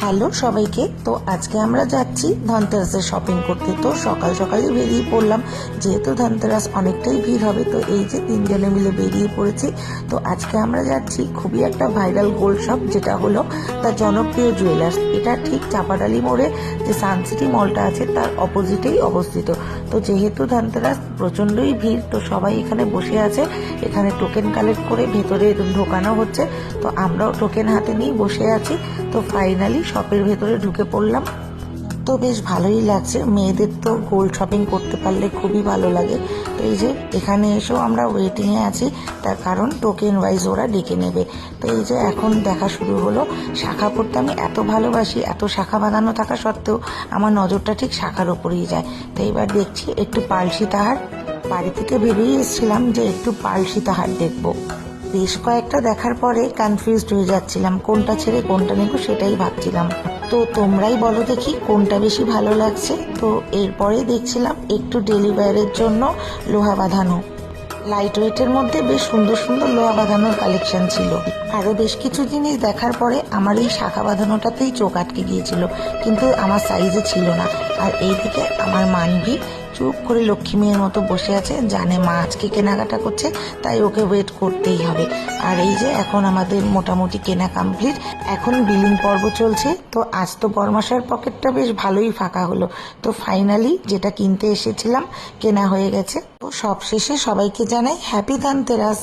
Hello সবাইকে। তো আজকে আমরা যাচ্ছি ধনতেরাসের শপিং করতে। তো সকাল সকালই বেরিয়ে পড়লাম, যেহেতু ধনতেরাস অনেকটাই ভিড় হবে। তো এই যে তিনজনে মিলে বেরিয়ে পড়েছি। তো আজকে আমরা যাচ্ছি খুবই একটা ভাইরাল গোল্ড শপ, যেটা হলো তার জনপ্রিয় জুয়েলার্স। এটা ঠিক চাপাডালি মোড়ে যে সানসিটি মলটা আছে তার অপোজিটেই অবস্থিত। তো যেহেতু ধনতেরাস প্রচণ্ডই ভিড়, তো সবাই এখানে বসে আছে। এখানে টোকেন কালেক্ট করে ভেতরে ঢোকানো হচ্ছে। তো আমরাও টোকেন হাতে নিয়ে বসে আছি। তো ফাইনালি শপের ভেতরে ঢুকে পড়লাম। তো বেশ ভালোই লাগছে, মেয়েদের তো গোল্ড শপিং করতে পারলে খুবই ভালো লাগে। তো এই যে এখানে এসেও আমরা ওয়েটিংয়ে আছি, তার কারণ টোকেন ওয়াইজ ওরা ডেকে নেবে। তো এই যে এখন দেখা শুরু হলো। শাখা পড়তে আমি এত ভালোবাসি, এত শাখা বাঁধানো থাকা সত্ত্বেও আমার নজরটা ঠিক শাখার ওপরেই যায়। তো এবার দেখছি একটু পার্ল সীতাহার। বাড়ি থেকে বেরিয়ে এসেছিলাম যে একটু পার্ল সীতাহার দেখবো। বেশ কয়েকটা দেখার পরে কনফিউজড হয়ে যাচ্ছিলাম, কোনটা ছেড়ে কোনটা নেব সেটাই ভাবছিলাম। তো তোমরাই বলো দেখি কোনটা বেশি ভালো লাগছে। তো এরপরে দেখছিলাম একটু ডেলিভারের জন্য লোহা বাঁধানো, লাইট ওয়েটের মধ্যে বেশ সুন্দর সুন্দর লোহা বাঁধানোর কালেকশন ছিল। আরও বেশ কিছু জিনিস দেখার পরে আমার এই শাখা বাঁধানোটাতেই চোখ আটকে গিয়েছিল, কিন্তু আমার সাইজে ছিল না। আর এইদিকে আমার মানভি চুপ করে লক্ষ্মী মেয়ের মতো বসে আছে, জানে মা আজকে কেনাকাটা করছে, তাই ওকে ওয়েট করতেই হবে। আর এই যে এখন আমাদের মোটামুটি কেনা কমপ্লিট, এখন বিলিং পর্ব চলছে। তো আজ তো বরমাসার পকেটটা বেশ ভালোই ফাঁকা হলো। তো ফাইনালি যেটা কিনতে এসেছিলাম কেনা হয়ে গেছে। তো সব শেষে সবাইকে জানাই হ্যাপি ধনতেরাস।